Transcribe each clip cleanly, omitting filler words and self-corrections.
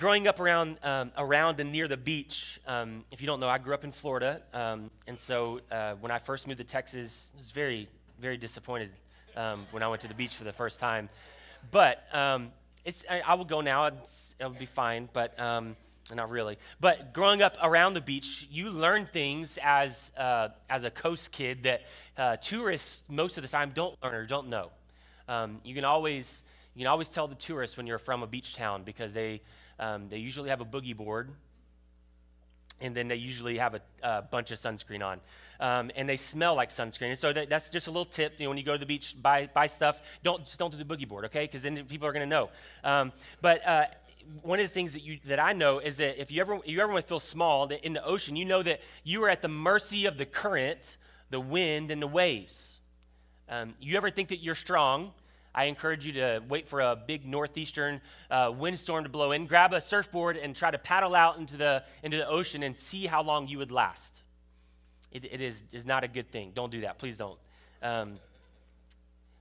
growing up around and near the beach, if you don't know, I grew up in Florida, and so when I first moved to Texas, I was very, very disappointed when I went to the beach for the first time. But I will go now; it'll be fine. But not really. But growing up around the beach, you learn things as a coast kid that tourists most of the time don't learn or don't know. You can always tell the tourists when you're from a beach town because they usually have a boogie board, and then they usually have a bunch of sunscreen on, and they smell like sunscreen. And so that's just a little tip. When you go to the beach, buy stuff. Don't do the boogie board, okay? Because then people are going to know. But one of the things that I know is that if you ever want to feel small that in the ocean, you know that you are at the mercy of the current, the wind, and the waves. You ever think that you're strong? I encourage you to wait for a big northeastern windstorm to blow in, grab a surfboard, and try to paddle out into the ocean and see how long you would last. It is not a good thing. Don't do that. Please don't.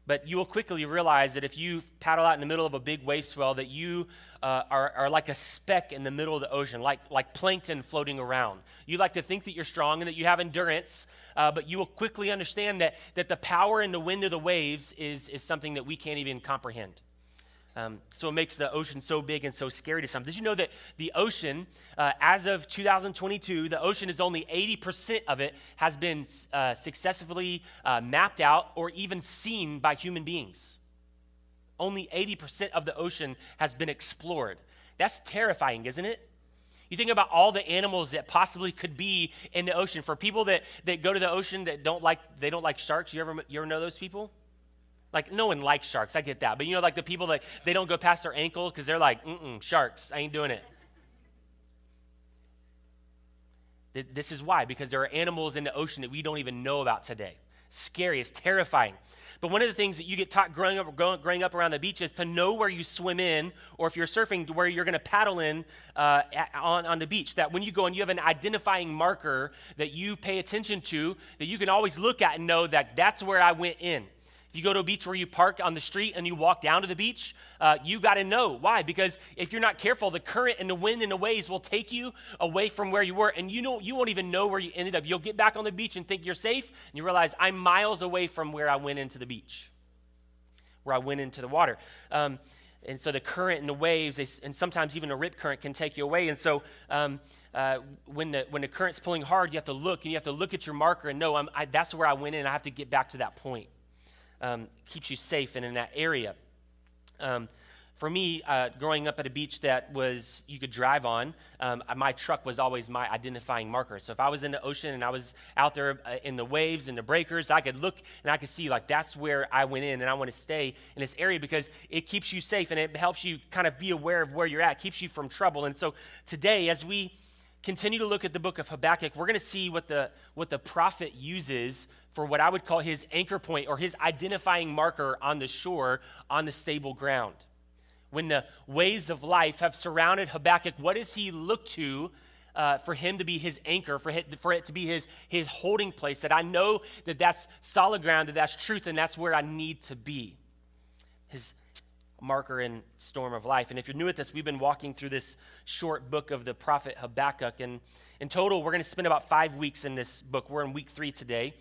But you will quickly realize that if you paddle out in the middle of a big wave swell, that you are like a speck in the middle of the ocean, like plankton floating around. You like to think that you're strong and that you have endurance, but you will quickly understand that the power and the wind of the waves is something that we can't even comprehend. So it makes the ocean so big and so scary to some. Did you know that the ocean, as of 2022, the ocean is only 80% of it has been successfully mapped out or even seen by human beings? Only 80% of the ocean has been explored. That's terrifying, isn't it? You think about all the animals that possibly could be in the ocean. For people that go to the ocean that don't like sharks, you ever know those people? Like, no one likes sharks, I get that. But like the people that they don't go past their ankle because they're like, sharks, I ain't doing it. This is why, because there are animals in the ocean that we don't even know about today. Scary, it's terrifying. But one of the things that you get taught growing up around the beach is to know where you swim in, or if you're surfing, where you're going to paddle in on the beach. That when you go and you have an identifying marker that you pay attention to, that you can always look at and know that that's where I went in. If you go to a beach where you park on the street and you walk down to the beach, you got to know. Why? Because if you're not careful, the current and the wind and the waves will take you away from where you were, and you won't even know where you ended up. You'll get back on the beach and think you're safe, and you realize I'm miles away from where I went into the beach, where I went into the water. And so the current and the waves, and sometimes even a rip current can take you away. And so when the current's pulling hard, you have to look, and you have to look at your marker and know that's where I went in. I have to get back to that point. Keeps you safe and in that area. For me, growing up at a beach that you could drive on, my truck was always my identifying marker. So if I was in the ocean and I was out there in the waves and the breakers, I could look and I could see like that's where I went in, and I want to stay in this area because it keeps you safe and it helps you kind of be aware of where you're at, keeps you from trouble. And so today, as we continue to look at the book of Habakkuk, we're going to see what the prophet uses for what I would call his anchor point or his identifying marker on the shore, on the stable ground. When the waves of life have surrounded Habakkuk, what does he look to for him to be his anchor, for it to be his holding place, that I know that that's solid ground, that that's truth, and that's where I need to be? His marker in storm of life. And if you're new at this, we've been walking through this short book of the prophet Habakkuk, and in total, we're going to spend about 5 weeks in this book. We're in week 3 today.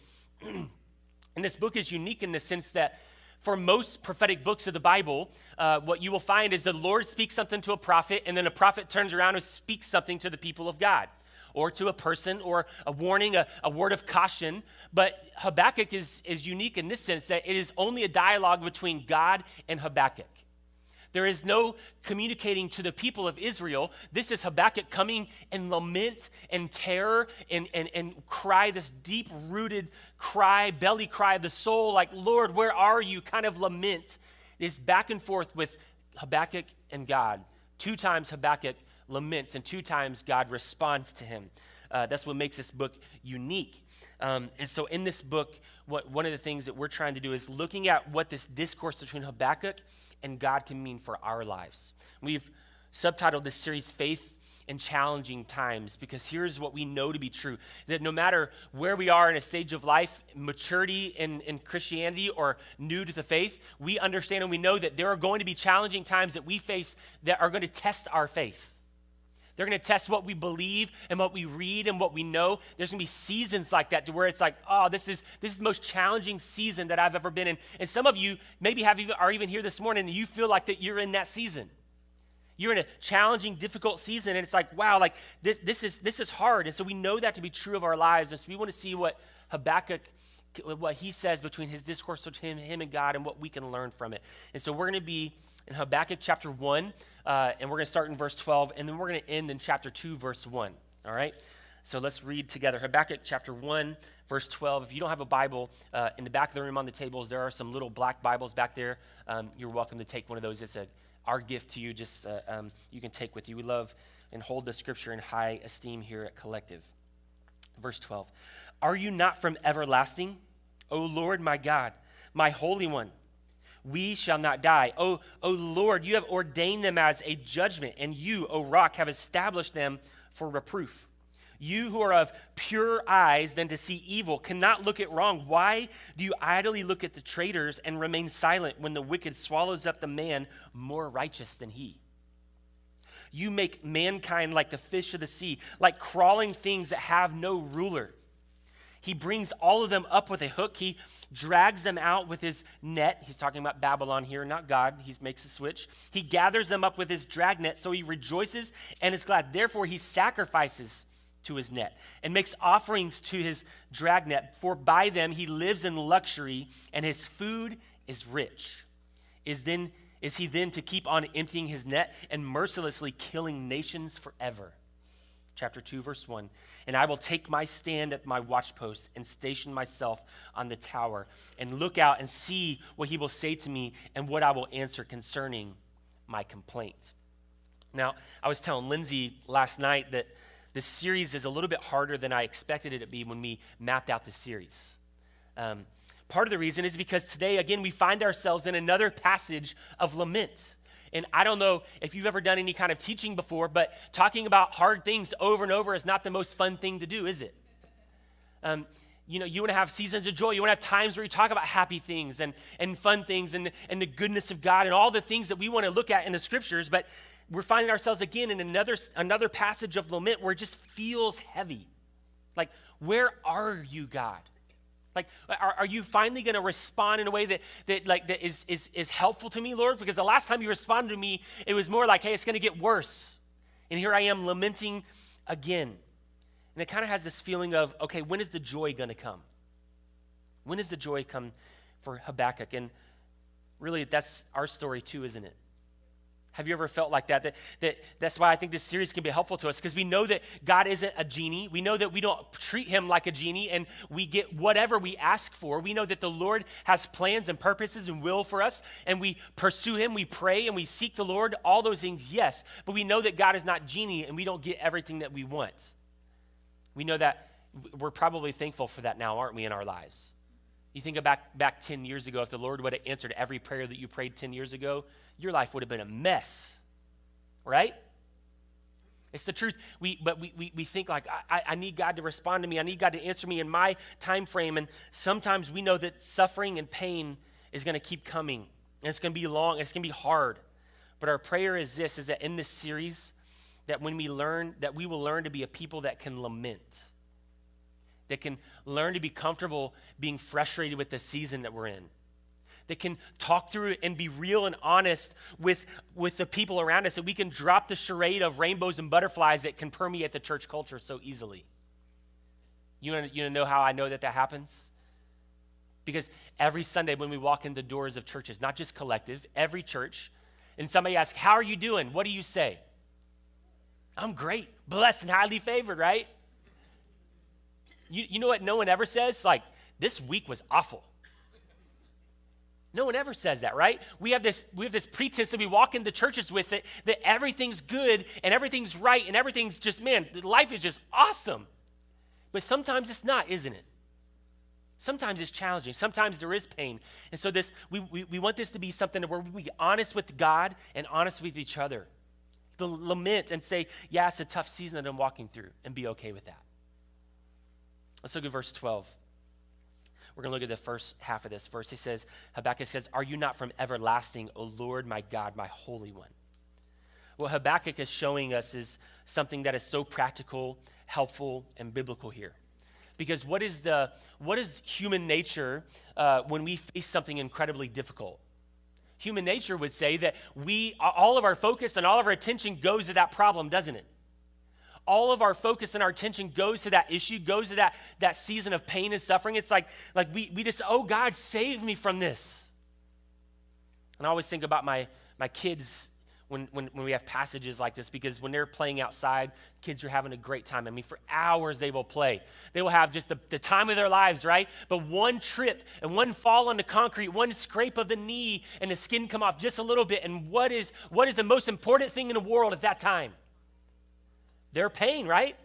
And this book is unique in the sense that for most prophetic books of the Bible, what you will find is the Lord speaks something to a prophet, and then a prophet turns around and speaks something to the people of God, or to a person, or a warning, a word of caution. But Habakkuk is unique in this sense that it is only a dialogue between God and Habakkuk. There is no communicating to the people of Israel. This is Habakkuk coming and lament and terror and cry, this deep-rooted cry, belly cry of the soul, like, Lord, where are you? Kind of lament. It's back and forth with Habakkuk and God. 2 times Habakkuk laments, and 2 times God responds to him. That's what makes this book unique. And so in this book, one of the things that we're trying to do is looking at what this discourse between Habakkuk and God can mean for our lives. We've subtitled this series Faith in Challenging Times, because here's what we know to be true, that no matter where we are in a stage of life, maturity in Christianity or new to the faith, we understand and we know that there are going to be challenging times that we face that are going to test our faith. They're going to test what we believe and what we read and what we know. There's going to be seasons like that to where it's like, oh, this is the most challenging season that I've ever been in. And some of you maybe are even here this morning and you feel like that you're in that season. You're in a challenging, difficult season, and it's like, wow, like this is hard. And so we know that to be true of our lives. And so we want to see what Habakkuk, what he says between his discourse between him and God and what we can learn from it. And so we're going to be in Habakkuk chapter 1, and we're going to start in verse 12, and then we're going to end in chapter 2, verse 1, all right? So let's read together. Habakkuk chapter 1, verse 12. If you don't have a Bible, in the back of the room on the tables, there are some little black Bibles back there. You're welcome to take one of those. It's our gift to you, just you can take with you. We love and hold the scripture in high esteem here at Collective. Verse 12, are you not from everlasting, O Lord my God, my Holy One? We shall not die. O Lord, you have ordained them as a judgment, and you, O rock, have established them for reproof. You who are of pure eyes than to see evil cannot look at wrong. Why do you idly look at the traitors and remain silent when the wicked swallows up the man more righteous than he? You make mankind like the fish of the sea, like crawling things that have no ruler. He brings all of them up with a hook. He drags them out with his net. He's talking about Babylon here, not God. He makes a switch. He gathers them up with his dragnet, so he rejoices and is glad. Therefore, he sacrifices to his net and makes offerings to his dragnet, for by them he lives in luxury and his food is rich. Is he then to keep on emptying his net and mercilessly killing nations forever? Chapter 2, verse 1. And I will take my stand at my watchpost and station myself on the tower and look out and see what he will say to me and what I will answer concerning my complaint. Now, I was telling Lindsay last night that this series is a little bit harder than I expected it to be when we mapped out the series. Part of the reason is because today, again, we find ourselves in another passage of lament. And I don't know if you've ever done any kind of teaching before, but talking about hard things over and over is not the most fun thing to do, is it? You want to have seasons of joy. You want to have times where you talk about happy things and fun things and the goodness of God and all the things that we want to look at in the scriptures, but we're finding ourselves again in another passage of lament where it just feels heavy. Like, where are you, God? Like, are you finally going to respond in a way that is helpful to me, Lord? Because the last time you responded to me, it was more like, hey, it's going to get worse. And here I am lamenting again. And it kind of has this feeling of, okay, when is the joy going to come? When does the joy come for Habakkuk? And really, that's our story too, isn't it? Have you ever felt like that? That's why I think this series can be helpful to us, because we know that God isn't a genie. We know that we don't treat him like a genie and we get whatever we ask for. We know that the Lord has plans and purposes and will for us, and we pursue him, we pray, and we seek the Lord. All those things, yes, but we know that God is not genie and we don't get everything that we want. We know that. We're probably thankful for that now, aren't we, in our lives? You think back 10 years ago, if the Lord would have answered every prayer that you prayed 10 years ago, your life would have been a mess, right? It's the truth. We think like, I need God to respond to me. I need God to answer me in my time frame. And sometimes we know that suffering and pain is going to keep coming. And it's going to be long. It's going to be hard. But our prayer is this, is that in this series, that when we learn, that we will learn to be a people that can lament, that can learn to be comfortable being frustrated with the season that we're in, that can talk through it and be real and honest with the people around us, that we can drop the charade of rainbows and butterflies that can permeate the church culture so easily. You want to know how I know that happens? Because every Sunday when we walk in the doors of churches, not just Collective, every church, and somebody asks, how are you doing? What do you say? I'm great, blessed and highly favored, right? You know what no one ever says? Like, this week was awful. No one ever says that, right? We have this pretense that we walk into churches with it, that everything's good and everything's right and everything's just, man, life is just awesome. But sometimes it's not, isn't it? Sometimes it's challenging. Sometimes there is pain. And so we want this to be something where we be honest with God and honest with each other. To lament and say, yeah, it's a tough season that I'm walking through, and be okay with that. Let's look at verse 12. We're going to look at the first half of this verse. It says, Habakkuk says, are you not from everlasting, O Lord, my God, my Holy One? What Habakkuk is showing us is something that is so practical, helpful, and biblical here. Because what is human nature when we face something incredibly difficult? Human nature would say that all of our focus and all of our attention goes to that problem, doesn't it? All of our focus and our attention goes to that issue, goes to that season of pain and suffering. It's like we just, oh, God, save me from this. And I always think about my kids when we have passages like this, because when they're playing outside, kids are having a great time. I mean, for hours they will play. They will have just the time of their lives, right? But one trip and one fall on the concrete, one scrape of the knee and the skin come off just a little bit. And what is the most important thing in the world at that time? Their pain, right?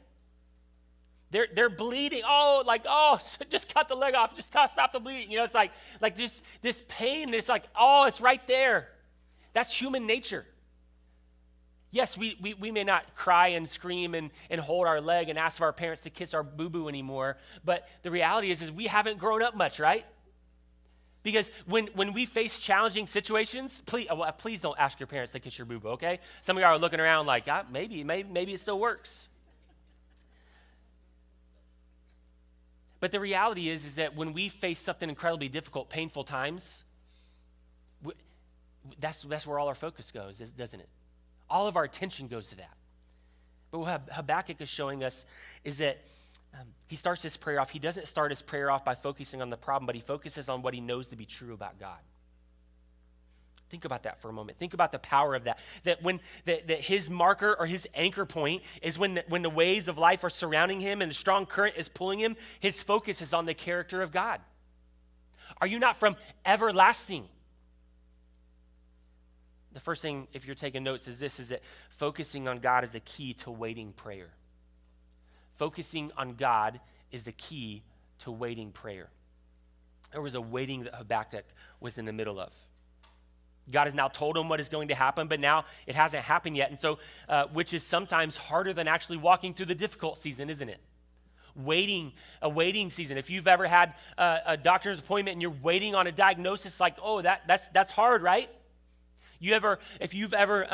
They're bleeding. Just cut the leg off. Just stop the bleeding. You know, it's like this pain. It's like, it's right there. That's human nature. Yes, we may not cry and scream and hold our leg and ask for our parents to kiss our boo-boo anymore, but the reality is we haven't grown up much, right? Because when we face challenging situations, please don't ask your parents to kiss your boo-boo, okay? Some of y'all are looking around like, maybe it still works. But the reality is that when we face something incredibly difficult, painful times, that's where all our focus goes, doesn't it? All of our attention goes to that. But what Habakkuk is showing us is that he starts his prayer off. He doesn't start his prayer off by focusing on the problem, but he focuses on what he knows to be true about God. Think about that for a moment. Think about the power of that. That his marker or his anchor point is when the waves of life are surrounding him and the strong current is pulling him, his focus is on the character of God. Are you not from everlasting? The first thing, if you're taking notes, is that focusing on God is the key to waiting prayer. Focusing on God is the key to waiting prayer. There was a waiting that Habakkuk was in the middle of. God has now told him what is going to happen, but now it hasn't happened yet. And so, which is sometimes harder than actually walking through the difficult season, isn't it? A waiting season. If you've ever had a doctor's appointment and you're waiting on a diagnosis, like, that's hard, right? If you've ever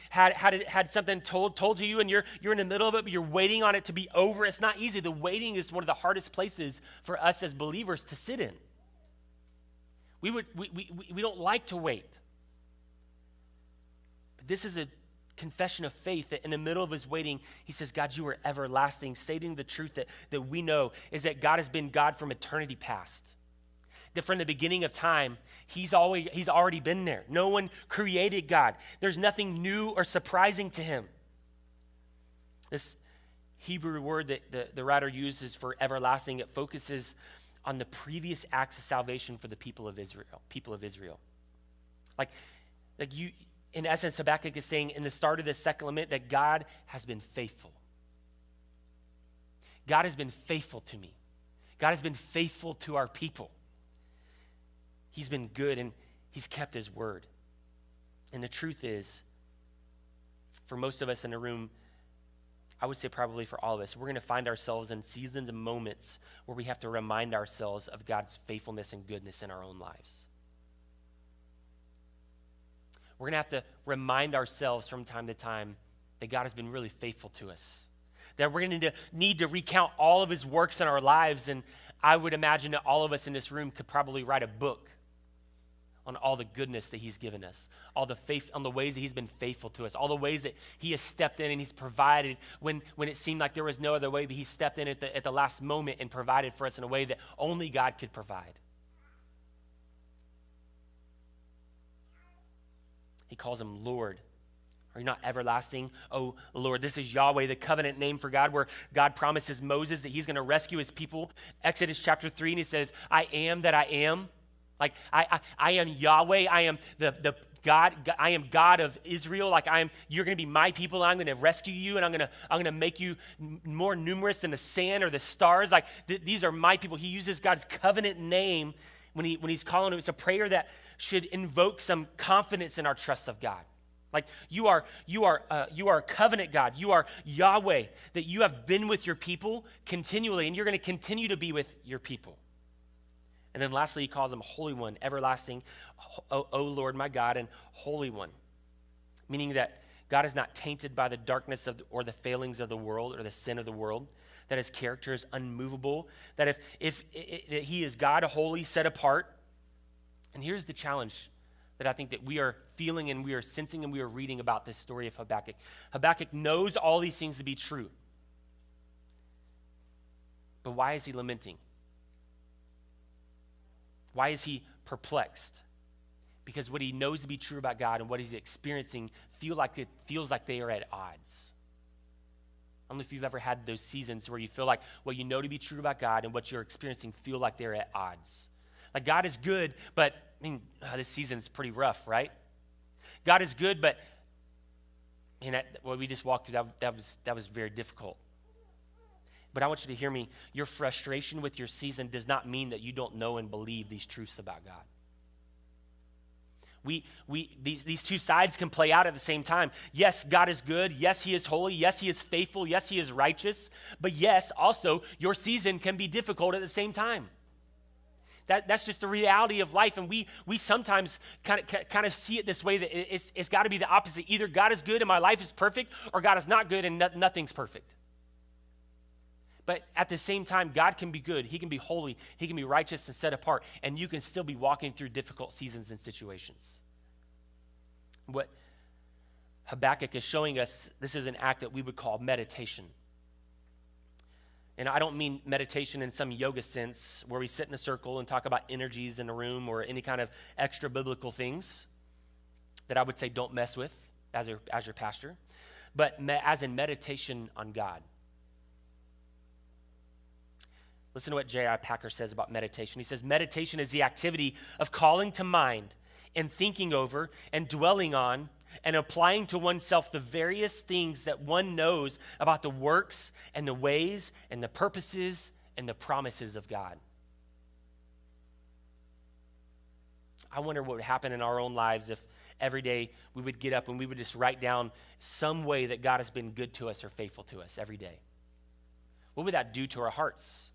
had something told to you and you're in the middle of it, but you're waiting on it to be over, it's not easy. The waiting is one of the hardest places for us as believers to sit in. We don't like to wait. But this is a confession of faith that in the middle of his waiting, he says, God, you are everlasting, stating the truth that we know is that God has been God from eternity past. That from the beginning of time, he's already been there. No one created God. There's nothing new or surprising to him. This Hebrew word that the writer uses for everlasting, it focuses on the previous acts of salvation for the people of Israel. Like you, in essence, Habakkuk is saying in the start of this second lament that God has been faithful. God has been faithful to me. God has been faithful to our people. He's been good and he's kept his word. And the truth is, for most of us in the room, I would say probably for all of us, we're going to find ourselves in seasons and moments where we have to remind ourselves of God's faithfulness and goodness in our own lives. We're going to have to remind ourselves from time to time that God has been really faithful to us. That we're going to need to recount all of his works in our lives. And I would imagine that all of us in this room could probably write a book on all the goodness that he's given us, all the faith, on the ways that he's been faithful to us, all the ways that he has stepped in and he's provided when it seemed like there was no other way, but he stepped in at the last moment and provided for us in a way that only God could provide. He calls him Lord. Are you not everlasting, oh Lord? This is Yahweh, the covenant name for God, where God promises Moses that he's going to rescue his people. Exodus chapter 3, and he says, I am that I am. Like, I am Yahweh. I am the God. I am God of Israel. Like, you're going to be my people. And I'm going to rescue you, and I'm going to make you more numerous than the sand or the stars. Like, these are my people. He uses God's covenant name when he's calling him. It's a prayer that should invoke some confidence in our trust of God. Like, you are a covenant God. You are Yahweh, that you have been with your people continually, and you're going to continue to be with your people. And then lastly, he calls him Holy One, everlasting, O Lord, my God, and Holy One. Meaning that God is not tainted by the darkness or the failings of the world or the sin of the world, that his character is unmovable, that if he is God, holy, set apart. And here's the challenge that I think that we are feeling and we are sensing and we are reading about this story of Habakkuk. Habakkuk knows all these things to be true. But why is he lamenting? Why is he perplexed? Because what he knows to be true about God and what he's experiencing feels like they are at odds. I don't know if you've ever had those seasons where you feel like what you know to be true about God and what you're experiencing feel like they're at odds. Like God is good, but this season's pretty rough, right? God is good, but what we just walked through, that was very difficult. But I want you to hear me. Your frustration with your season does not mean that you don't know and believe these truths about God. These two sides can play out at the same time. Yes, God is good. Yes, he is holy. Yes, he is faithful. Yes, he is righteous. But yes, also, your season can be difficult at the same time. That's just the reality of life. And we sometimes kind of see it this way, that it's got to be the opposite. Either God is good and my life is perfect, or God is not good and nothing's perfect. But at the same time, God can be good. He can be holy. He can be righteous and set apart. And you can still be walking through difficult seasons and situations. What Habakkuk is showing us, this is an act that we would call meditation. And I don't mean meditation in some yoga sense where we sit in a circle and talk about energies in a room or any kind of extra biblical things that I would say don't mess with as your pastor, but as in meditation on God. Listen to what J.I. Packer says about meditation. He says, meditation is the activity of calling to mind and thinking over and dwelling on and applying to oneself the various things that one knows about the works and the ways and the purposes and the promises of God. I wonder what would happen in our own lives if every day we would get up and we would just write down some way that God has been good to us or faithful to us every day. What would that do to our hearts?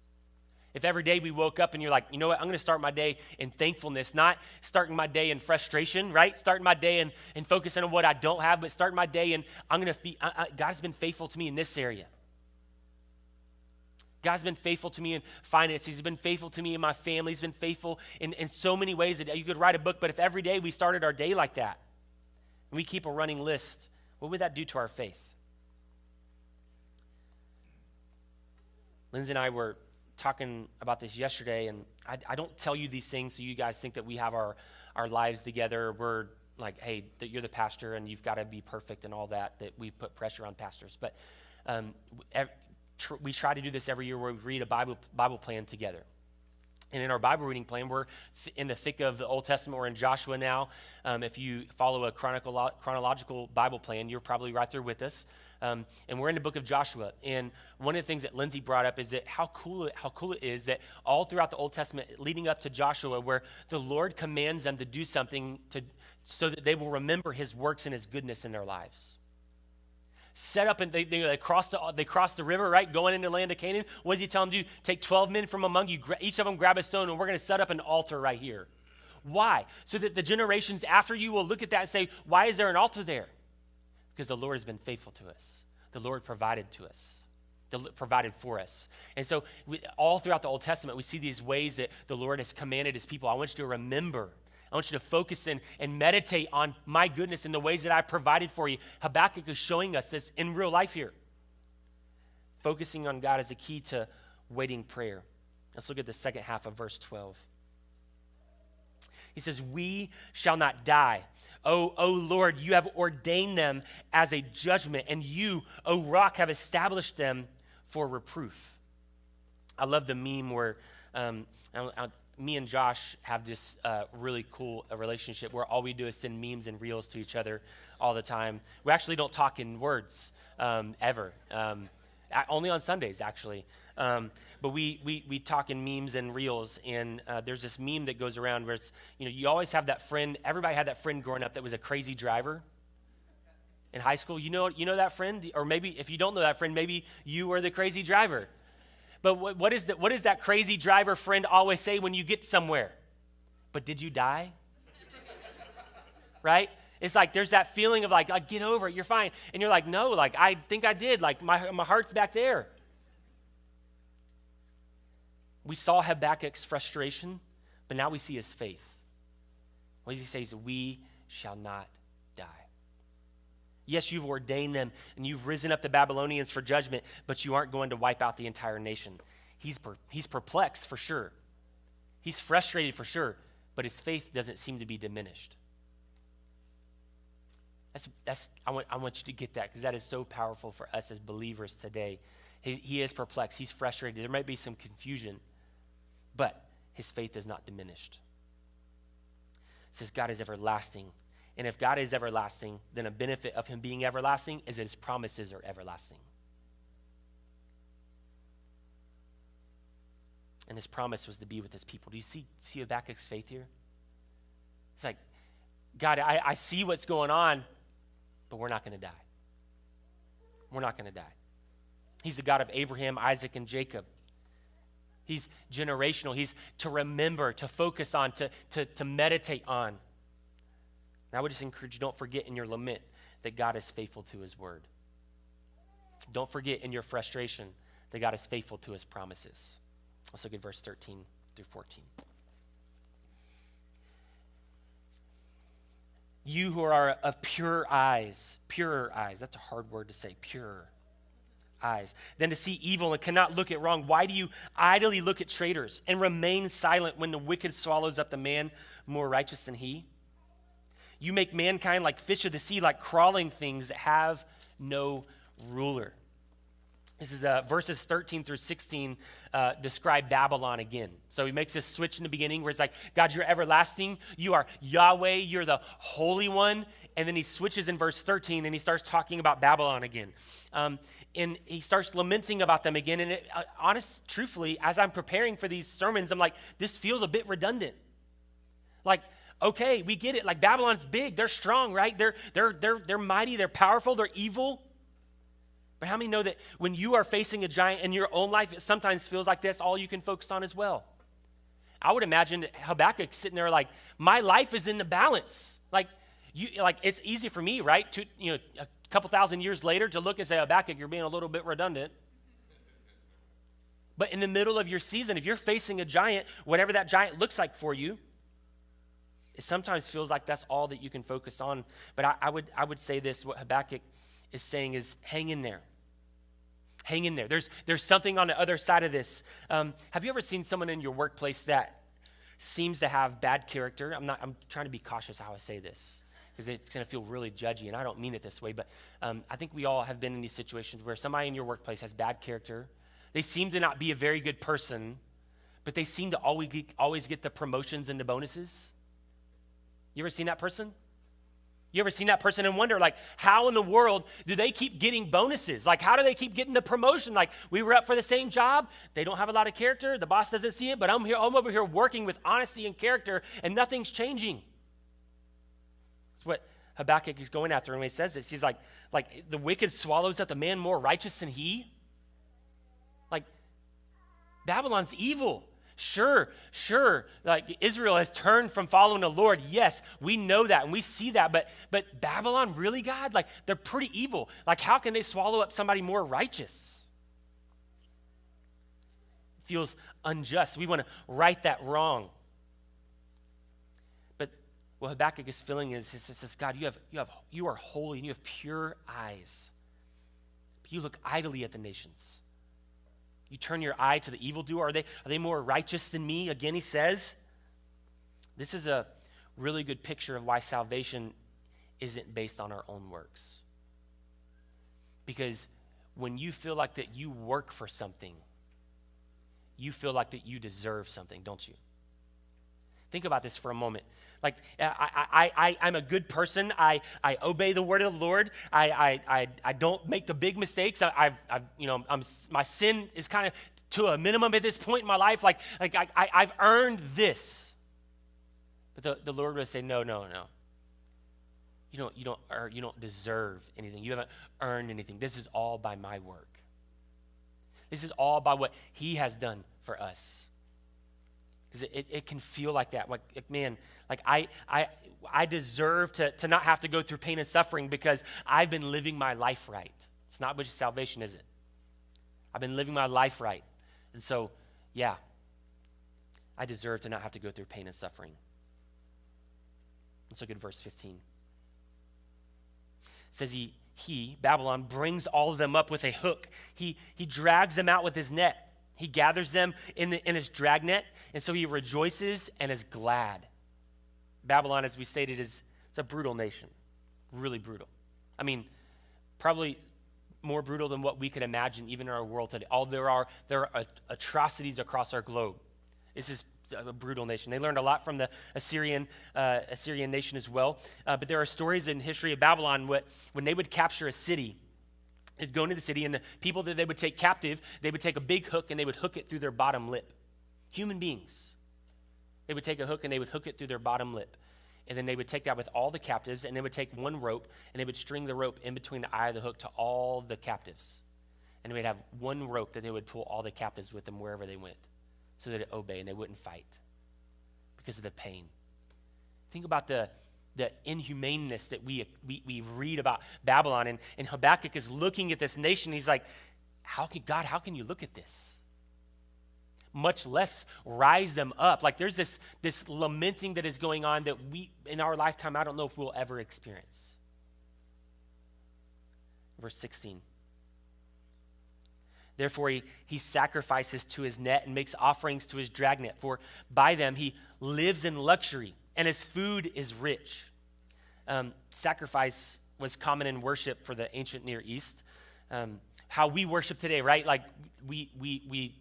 If every day we woke up and you're like, you know what, I'm going to start my day in thankfulness, not starting my day in frustration, right? Starting my day and focusing on what I don't have, but starting my day and I'm going to be, God's been faithful to me in this area. God's been faithful to me in finances. He's been faithful to me in my family. He's been faithful in so many ways that you could write a book, but if every day we started our day like that, and we keep a running list, what would that do to our faith? Lindsay and I were talking about this yesterday, and I don't tell you these things so you guys think that we have our lives together. We're like, hey, that you're the pastor and you've got to be perfect and all that we put pressure on pastors. But we try to do this every year where we read a Bible plan together. And in our Bible reading plan, we're in the thick of the Old Testament. We're in Joshua now. If you follow a chronological Bible plan, you're probably right there with us. And we're in the book of Joshua. And one of the things that Lindsay brought up is that how cool it is that all throughout the Old Testament, leading up to Joshua, where the Lord commands them to do something so that they will remember his works and his goodness in their lives. Set up and they cross the river, right, going into the land of Canaan. What does he tell them to do? Take 12 men from among you, each of them grab a stone, and we're going to set up an altar right here. Why? So that the generations after you will look at that and say, why is there an altar there? Because the Lord has been faithful to us. The Lord provided to us, provided for us. And so all throughout the Old Testament, we see these ways that the Lord has commanded his people. I want you to remember. I want you to focus and meditate on my goodness and the ways that I provided for you. Habakkuk is showing us this in real life here. Focusing on God is a key to waiting prayer. Let's look at the second half of verse 12. He says, we shall not die. O Lord, you have ordained them as a judgment, and you, O rock, have established them for reproof. I love the meme where me and Josh have this really cool relationship where all we do is send memes and reels to each other all the time. We actually don't talk in words ever, only on Sundays, actually. But we talk in memes and reels, and there's this meme that goes around where it's, you always have that friend. Everybody had that friend growing up that was a crazy driver in high school. You know that friend? Or maybe if you don't know that friend, maybe you were the crazy driver. But what is that crazy driver friend always say when you get somewhere? But did you die? Right? It's like there's that feeling of like get over it, you're fine. And you're like, no, like I think I did. Like my heart's back there. We saw Habakkuk's frustration, but now we see his faith. What does he say? We shall not die. Yes, you've ordained them and you've risen up the Babylonians for judgment, but you aren't going to wipe out the entire nation. He's perplexed for sure. He's frustrated for sure, but his faith doesn't seem to be diminished. I want you to get that, because that is so powerful for us as believers today. He is perplexed. He's frustrated. There might be some confusion, but his faith is not diminished. It says God is everlasting. And if God is everlasting, then a benefit of him being everlasting is that his promises are everlasting. And his promise was to be with his people. Do you see Habakkuk's faith here? It's like, God, I see what's going on, but we're not going to die. We're not going to die. He's the God of Abraham, Isaac, and Jacob. He's generational. He's to remember, to focus on, to meditate on. And I would just encourage you, don't forget in your lament that God is faithful to his word. Don't forget in your frustration that God is faithful to his promises. Let's look at verse 13 through 14. You who are of purer eyes, that's a hard word to say, purer eyes, than to see evil and cannot look at wrong. Why do you idly look at traitors and remain silent when the wicked swallows up the man more righteous than he? You make mankind like fish of the sea, like crawling things that have no ruler. This is verses 13 through 16 describe Babylon again. So he makes this switch in the beginning where it's like, God, you're everlasting. You are Yahweh. You're the Holy One. And then he switches in verse 13 and he starts talking about Babylon again. And he starts lamenting about them again. And truthfully, as I'm preparing for these sermons, I'm like, this feels a bit redundant. Like, okay, we get it. Like Babylon's big. They're strong, right? They're mighty. They're powerful. They're evil. But how many know that when you are facing a giant in your own life, it sometimes feels like that's all you can focus on as well? I would imagine Habakkuk sitting there like, my life is in the balance. Like it's easy for me, right? To a couple thousand years later to look and say, Habakkuk, you're being a little bit redundant. But in the middle of your season, if you're facing a giant, whatever that giant looks like for you, it sometimes feels like that's all that you can focus on. But I would say this, what Habakkuk is saying is hang in there. Hang in there. There's something on the other side of this. Have you ever seen someone in your workplace that seems to have bad character? I'm trying to be cautious how I say this because it's going to feel really judgy, and I don't mean it this way, but I think we all have been in these situations where somebody in your workplace has bad character. They seem to not be a very good person, but they seem to always get the promotions and the bonuses. You ever seen that person? You ever seen that person and wonder, like, how in the world do they keep getting bonuses? Like, how do they keep getting the promotion? Like, we were up for the same job. They don't have a lot of character. The boss doesn't see it, but I'm over here working with honesty and character, and nothing's changing. That's what Habakkuk is going after when he says this. He's like the wicked swallows up the man more righteous than he. Like, Babylon's evil. Sure, like Israel has turned from following the Lord. Yes, we know that and we see that, but Babylon, really, God? Like, they're pretty evil. Like, how can they swallow up somebody more righteous? It feels unjust. We want to right that wrong. But what Habakkuk is feeling is, he says, God, you are holy and you have pure eyes. But you look idly at the nations. You turn your eye to the evildoer. Are they more righteous than me? Again, he says. This is a really good picture of why salvation isn't based on our own works. Because when you feel like that you work for something, you feel like that you deserve something, don't you? Think about this for a moment. Like, I'm a good person. I obey the word of the Lord. I don't make the big mistakes. My sin is kind of to a minimum at this point in my life. Like I've earned this. But the Lord would say, no. You don't deserve anything. You haven't earned anything. This is all by my work. This is all by what He has done for us. Because it can feel like that. Like man, like I deserve to not have to go through pain and suffering because I've been living my life right. It's not much of salvation, is it? I've been living my life right. And so, yeah, I deserve to not have to go through pain and suffering. Let's look at verse 15. It says he, Babylon, brings all of them up with a hook. He drags them out with his net. He gathers them in his dragnet, and so he rejoices and is glad. Babylon, as we stated, it's a brutal nation, really brutal. I mean, probably more brutal than what we could imagine even in our world today. There are atrocities across our globe. This is a brutal nation. They learned a lot from the Assyrian nation as well. But there are stories in history of Babylon when they would capture a city, they'd go into the city, and the people that they would take captive, they would take a big hook and they would hook it through their bottom lip. Human beings. They would take a hook and they would hook it through their bottom lip. And then they would take that with all the captives, and they would take one rope, and they would string the rope in between the eye of the hook to all the captives. And they would have one rope that they would pull all the captives with them wherever they went, so that it obey and they wouldn't fight because of the pain. Think about the inhumaneness that we read about Babylon. And Habakkuk is looking at this nation. He's like, how can you look at this? Much less rise them up. Like there's this lamenting that is going on that we, in our lifetime, I don't know if we'll ever experience. Verse 16. Therefore, he sacrifices to his net and makes offerings to his dragnet, for by them he lives in luxury, and his food is rich. Sacrifice was common in worship for the ancient Near East. How we worship today, right? Like we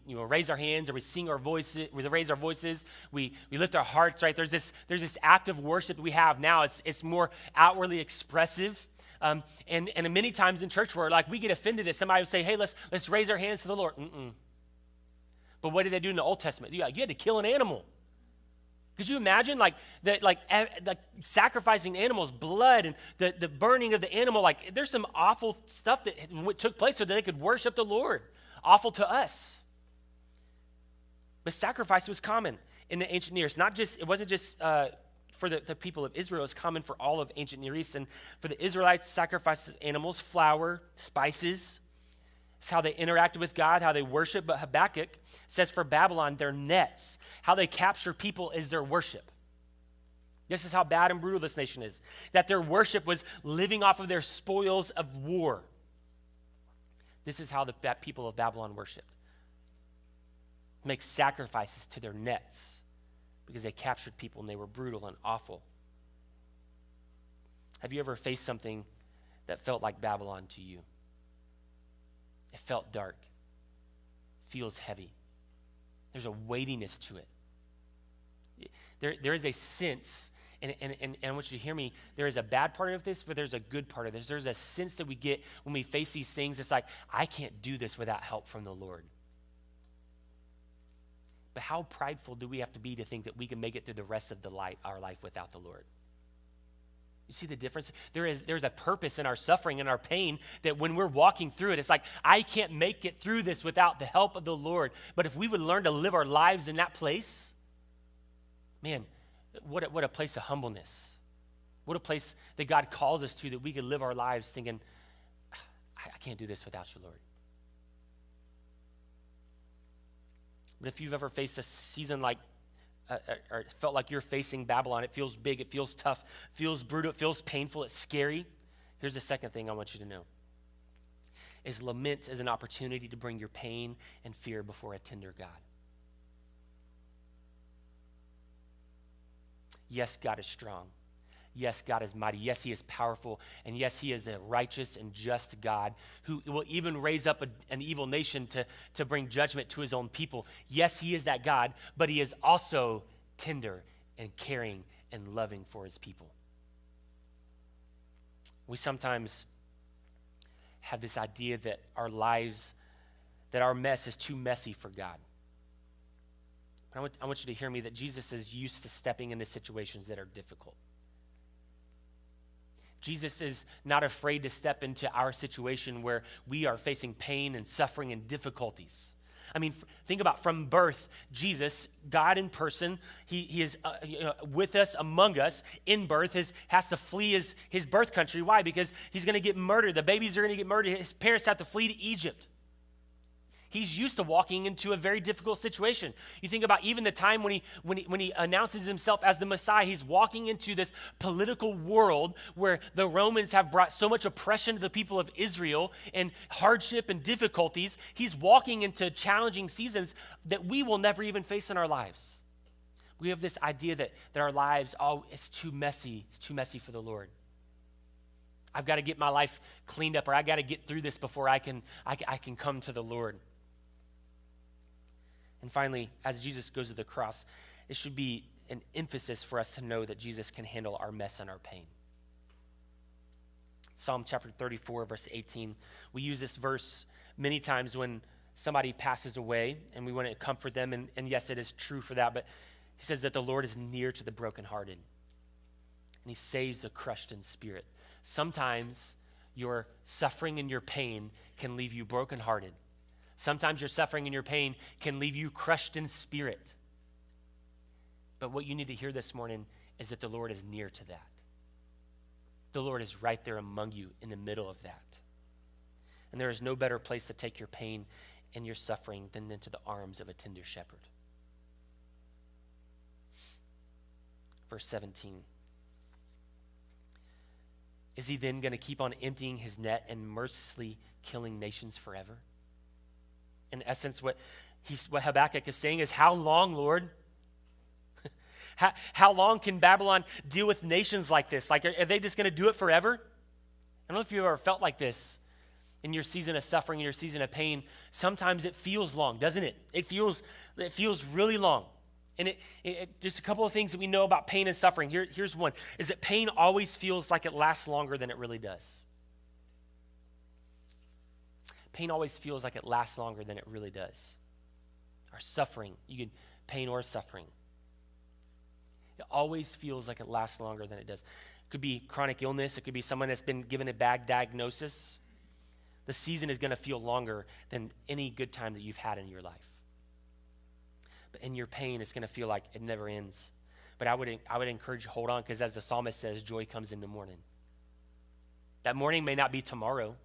raise our hands, or we sing our voices, we raise our voices, we lift our hearts, right? There's this act of worship that we have now. It's more outwardly expressive. And many times in church where like we get offended that somebody would say, hey, let's raise our hands to the Lord. But what did they do in the Old Testament? You had to kill an animal. Could you imagine like sacrificing animals, blood, and the burning of the animal? Like there's some awful stuff that took place so that they could worship the Lord. Awful to us. But sacrifice was common in the ancient Near East. It wasn't just for the people of Israel. It's common for all of ancient Near East. And for the Israelites, sacrifices animals, flour, spices. It's how they interacted with God, how they worship. But Habakkuk says for Babylon, their nets, how they capture people is their worship. This is how bad and brutal this nation is. That their worship was living off of their spoils of war. This is how the people of Babylon worshiped. Make sacrifices to their nets because they captured people and they were brutal and awful. Have you ever faced something that felt like Babylon to you? It felt dark, feels heavy. There's a weightiness to it. There is a sense, and I want you to hear me, there is a bad part of this, but there's a good part of this. There's a sense that we get when we face these things. It's like, I can't do this without help from the Lord. But how prideful do we have to be to think that we can make it through the rest of our life without the Lord? You see the difference? There's a purpose in our suffering and our pain that when we're walking through it, it's like, I can't make it through this without the help of the Lord. But if we would learn to live our lives in that place, man, what a place of humbleness. What a place that God calls us to, that we could live our lives thinking, I can't do this without you, Lord. But if you've ever faced a season like or felt like you're facing Babylon, it feels big, it feels tough, feels brutal, it feels painful, it's scary. Here's the second thing I want you to know. Is lament as an opportunity to bring your pain and fear before a tender God. Yes, God is strong. Yes, God is mighty. Yes, he is powerful. And yes, he is a righteous and just God who will even raise up an evil nation to bring judgment to his own people. Yes, he is that God, but he is also tender and caring and loving for his people. We sometimes have this idea that our lives, that our mess is too messy for God. I want you to hear me that Jesus is used to stepping into situations that are difficult. Jesus is not afraid to step into our situation where we are facing pain and suffering and difficulties. I mean, think about from birth, Jesus, God in person, he is with us, among us in birth, has to flee his birth country. Why? Because he's going to get murdered. The babies are going to get murdered. His parents have to flee to Egypt. He's used to walking into a very difficult situation. You think about even the time when he announces himself as the Messiah, he's walking into this political world where the Romans have brought so much oppression to the people of Israel and hardship and difficulties. He's walking into challenging seasons that we will never even face in our lives. We have this idea that our lives, it's too messy. It's too messy for the Lord. I've got to get my life cleaned up, or I got to get through this before I can come to the Lord. And finally, as Jesus goes to the cross, it should be an emphasis for us to know that Jesus can handle our mess and our pain. Psalm chapter 34, verse 18. We use this verse many times when somebody passes away and we want to comfort them. And yes, it is true for that. But he says that the Lord is near to the brokenhearted. And he saves the crushed in spirit. Sometimes your suffering and your pain can leave you brokenhearted. Sometimes your suffering and your pain can leave you crushed in spirit. But what you need to hear this morning is that the Lord is near to that. The Lord is right there among you in the middle of that. And there is no better place to take your pain and your suffering than into the arms of a tender shepherd. Verse 17. Is he then going to keep on emptying his net and mercilessly killing nations forever? In essence, what Habakkuk is saying is, how long, Lord? How long can Babylon deal with nations like this? Like, are they just going to do it forever? I don't know if you've ever felt like this in your season of suffering, in your season of pain. Sometimes it feels long, doesn't it? It feels really long. And just a couple of things that we know about pain and suffering. Here's one, is that pain always feels like it lasts longer than it really does. Pain always feels like it lasts longer than it really does. Or suffering, pain or suffering. It always feels like it lasts longer than it does. It could be chronic illness. It could be someone that's been given a bad diagnosis. The season is going to feel longer than any good time that you've had in your life. But in your pain, it's going to feel like it never ends. But I would encourage you, hold on, because as the psalmist says, joy comes in the morning. That morning may not be tomorrow.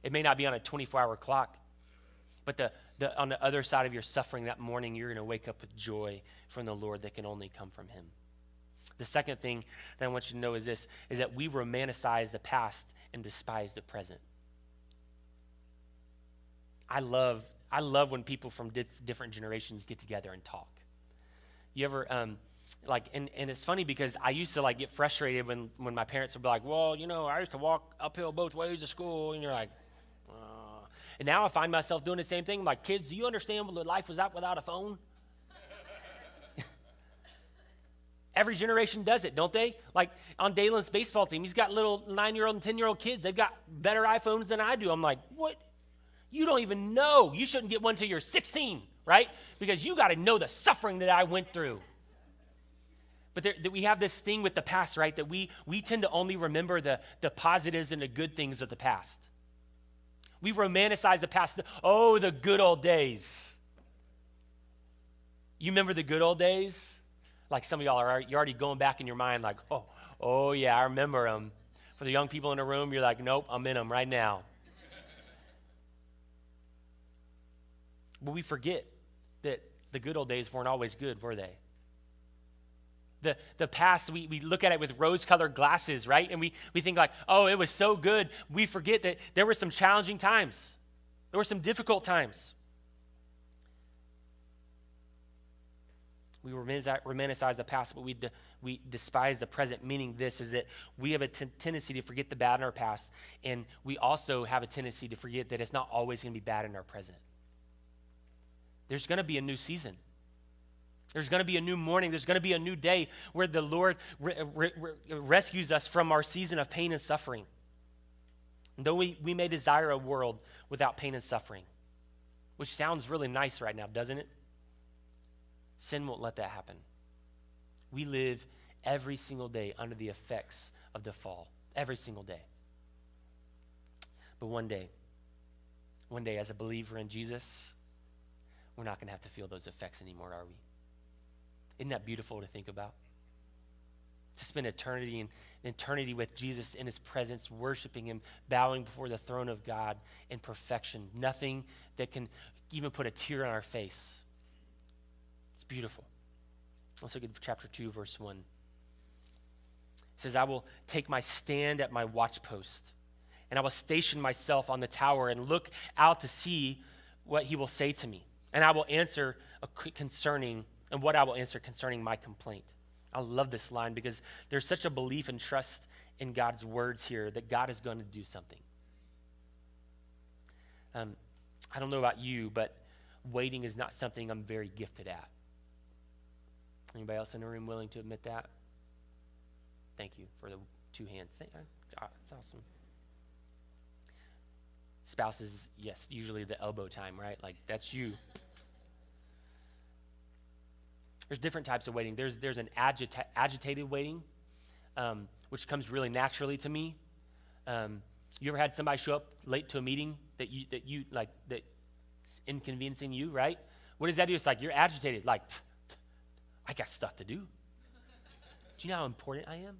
It may not be on a 24-hour clock, but on the other side of your suffering that morning, you're going to wake up with joy from the Lord that can only come from him. The second thing that I want you to know is this, is that we romanticize the past and despise the present. I love when people from different generations get together and talk. You ever, and it's funny because I used to get frustrated when my parents would be like, well, I used to walk uphill both ways to school, and you're like, and now I find myself doing the same thing. I'm like, kids, do you understand what life was like without a phone? Every generation does it, don't they? Like on Dalen's baseball team, he's got little 9-year-old and 10-year-old kids. They've got better iPhones than I do. I'm like, what? You don't even know. You shouldn't get one until you're 16, right? Because you got to know the suffering that I went through. But we have this thing with the past, right? That we tend to only remember the positives and the good things of the past. We romanticize the past. Oh, the good old days. You remember the good old days? Like some of y'all you're already going back in your mind like, oh yeah, I remember them. For the young people in the room, you're like, nope, I'm in them right now. But we forget that the good old days weren't always good, were they? The past, we look at it with rose-colored glasses, right? And we think like, oh, it was so good. We forget that there were some challenging times. There were some difficult times. We romanticize the past, but we despise the present, meaning this is that we have a tendency to forget the bad in our past, and we also have a tendency to forget that it's not always going to be bad in our present. There's going to be a new season. There's going to be a new morning. There's going to be a new day where the Lord rescues us from our season of pain and suffering. And though we may desire a world without pain and suffering, which sounds really nice right now, doesn't it? Sin won't let that happen. We live every single day under the effects of the fall, every single day. But one day, One day as a believer in Jesus, we're not going to have to feel those effects anymore, are we? Isn't that beautiful to think about? To spend eternity with Jesus in his presence, worshiping him, bowing before the throne of God in perfection. Nothing that can even put a tear on our face. It's beautiful. Let's look at chapter 2, verse 1. It says, I will take my stand at my watchpost, and I will station myself on the tower and look out to see what he will say to me. And I will answer concerning my complaint. I love this line because there's such a belief and trust in God's words here that God is going to do something. I don't know about you, but waiting is not something I'm very gifted at. Anybody else in the room willing to admit that? Thank you for the 2 hands. It's awesome. Spouses, yes, usually the elbow time, right? Like, that's you. There's different types of waiting. There's an agitated waiting, which comes really naturally to me. You ever had somebody show up late to a meeting that's inconveniencing you, right? What does that do? It's like you're agitated. Like, I got stuff to do. Do you know how important I am?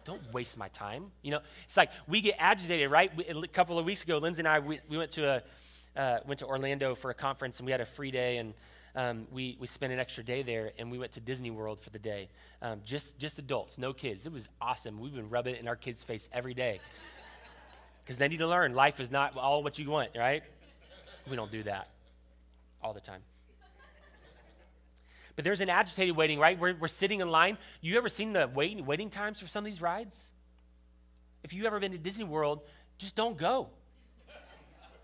Don't waste my time. It's like we get agitated, right? A couple of weeks ago, Lindsay and I, we went to Orlando for a conference, and we had a free day, and we spent an extra day there, and we went to Disney World for the day. Just adults, no kids. It was awesome. We've been rubbing it in our kids' face every day because they need to learn life is not all what you want, right? We don't do that all the time. But there's an agitated waiting, right? We're sitting in line. You ever seen the waiting times for some of these rides? If you've ever been to Disney World, just don't go.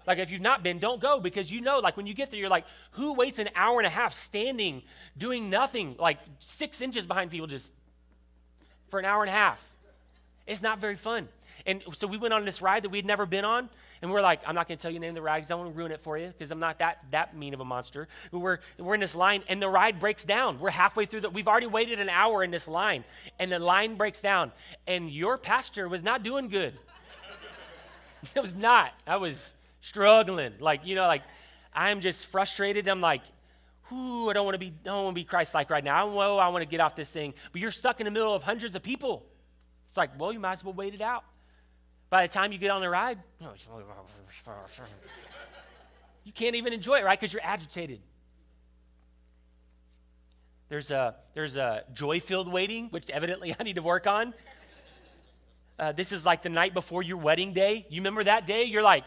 Like, if you've not been, don't go, because like when you get there, you're like, who waits an hour and a half standing, doing nothing, like 6 inches behind people just for an hour and a half? It's not very fun. And so we went on this ride that we'd never been on, and we're like, I'm not going to tell you the name of the ride because I don't want to ruin it for you because I'm not that mean of a monster. But we're in this line, and the ride breaks down. We're halfway through we've already waited an hour in this line, and the line breaks down. And your pastor was not doing good. It was not. I was struggling. I'm just frustrated. I'm like, I don't want to be Christ-like right now. I want to get off this thing. But you're stuck in the middle of hundreds of people. It's like, well, you might as well wait it out. By the time you get on the ride, you can't even enjoy it, right? Because you're agitated. There's a joy-filled waiting, which evidently I need to work on. This is like the night before your wedding day. You remember that day? You're like,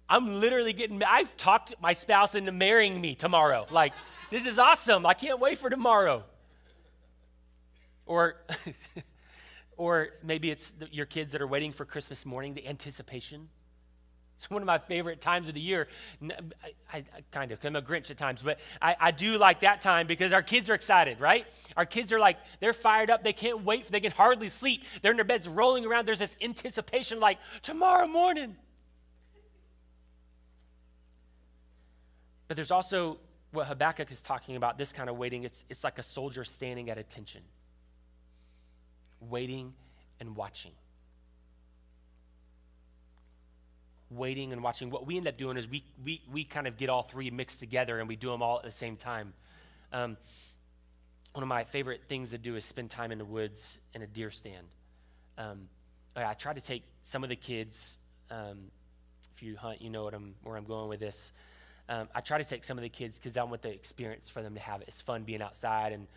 I've talked my spouse into marrying me tomorrow. Like, this is awesome. I can't wait for tomorrow. Or maybe it's your kids that are waiting for Christmas morning, the anticipation. It's one of my favorite times of the year. I kind of, I'm a Grinch at times, but I do like that time because our kids are excited, right? Our kids are like, they're fired up. They can't wait. They can hardly sleep. They're in their beds rolling around. There's this anticipation like, tomorrow morning. But there's also what Habakkuk is talking about, this kind of waiting. It's like a soldier standing at attention. Waiting and watching. Waiting and watching. What we end up doing is we kind of get all three mixed together and we do them all at the same time. One of my favorite things to do is spend time in the woods in a deer stand. I try to take some of the kids, if you hunt, you know where I'm going with this. I try to take some of the kids because I want the experience for them to have it. It's fun being outside and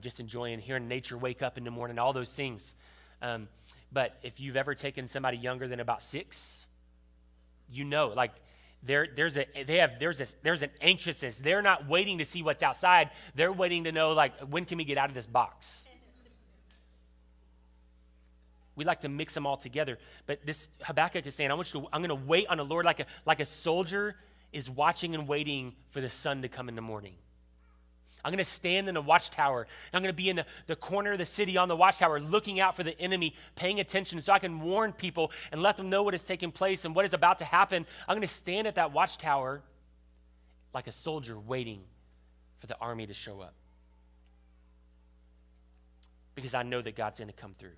just enjoying hearing nature wake up in the morning, all those things. But if you've ever taken somebody younger than about 6, like there's an anxiousness. They're not waiting to see what's outside. They're waiting to know, like, when can we get out of this box? We like to mix them all together. But this Habakkuk is saying, I'm going to wait on the Lord like a soldier is watching and waiting for the sun to come in the morning. I'm going to stand in the watchtower. And I'm going to be in the corner of the city on the watchtower looking out for the enemy, paying attention so I can warn people and let them know what is taking place and what is about to happen. I'm going to stand at that watchtower like a soldier waiting for the army to show up. Because I know that God's going to come through.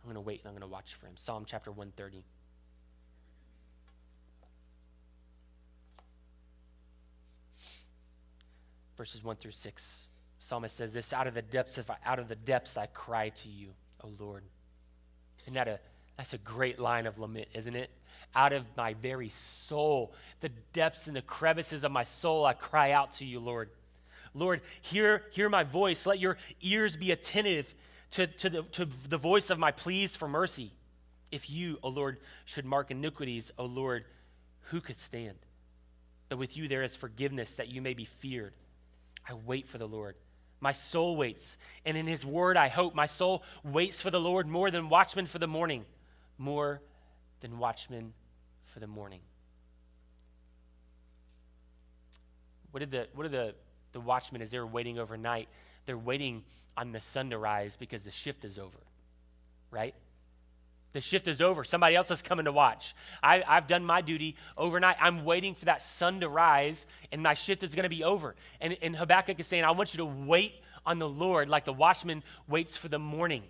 I'm going to wait and I'm going to watch for him. Psalm chapter 130. Verses 1-6. Psalmist says this, out of the depths I cry to you, O Lord. And that's a great line of lament, isn't it? Out of my very soul, the depths and the crevices of my soul, I cry out to you, Lord. Lord, hear my voice. Let your ears be attentive to the voice of my pleas for mercy. If you, O Lord, should mark iniquities, O Lord, who could stand? But with you there is forgiveness, that you may be feared. I wait for the Lord. My soul waits, and in his word I hope. My soul waits for the Lord more than watchmen for the morning. More than watchmen for the morning. What are the watchmen as they're waiting overnight? They're waiting on the sun to rise because the shift is over, right? The shift is over. Somebody else is coming to watch. I've done my duty overnight. I'm waiting for that sun to rise, and my shift is going to be over. And Habakkuk is saying, I want you to wait on the Lord like the watchman waits for the morning.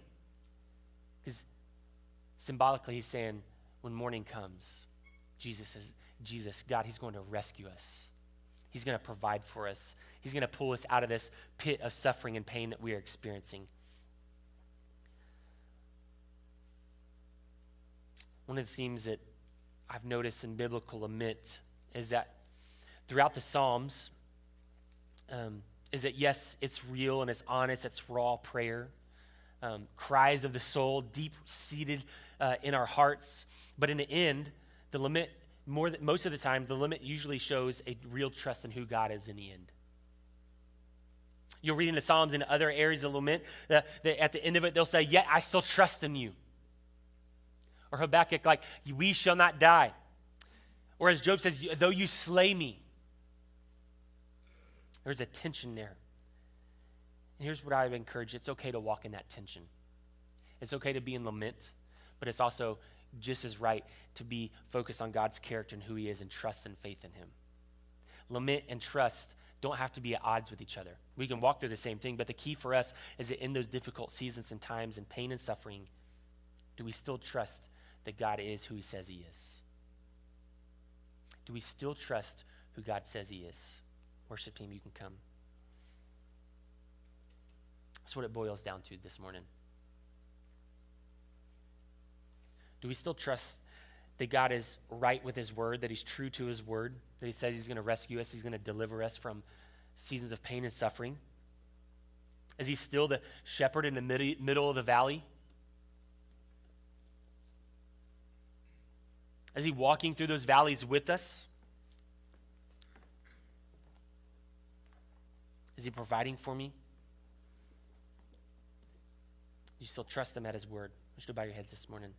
Because symbolically, he's saying, when morning comes, God, he's going to rescue us. He's going to provide for us. He's going to pull us out of this pit of suffering and pain that we are experiencing. One of the themes that I've noticed in biblical lament is that throughout the Psalms, is that yes, it's real and it's honest, it's raw prayer, cries of the soul, deep-seated in our hearts. But in the end, the lament, most of the time, the lament usually shows a real trust in who God is in the end. You'll read in the Psalms and other areas of lament, that at the end of it, they'll say, yet I still trust in you. Or Habakkuk, like, we shall not die. Or as Job says, though you slay me. There's a tension there. And here's what I would encourage. It's okay to walk in that tension. It's okay to be in lament, but it's also just as right to be focused on God's character and who he is and trust and faith in him. Lament and trust don't have to be at odds with each other. We can walk through the same thing, but the key for us is that in those difficult seasons and times and pain and suffering, do we still trust that God is who he says he is? Do we still trust who God says he is? Worship team, you can come. That's what it boils down to this morning. Do we still trust that God is right with his word, that he's true to his word, that he says he's going to rescue us, he's going to deliver us from seasons of pain and suffering? Is he still the shepherd in the middle of the valley? Is he walking through those valleys with us? Is he providing for me? You still trust him at his word? I should bow your heads this morning.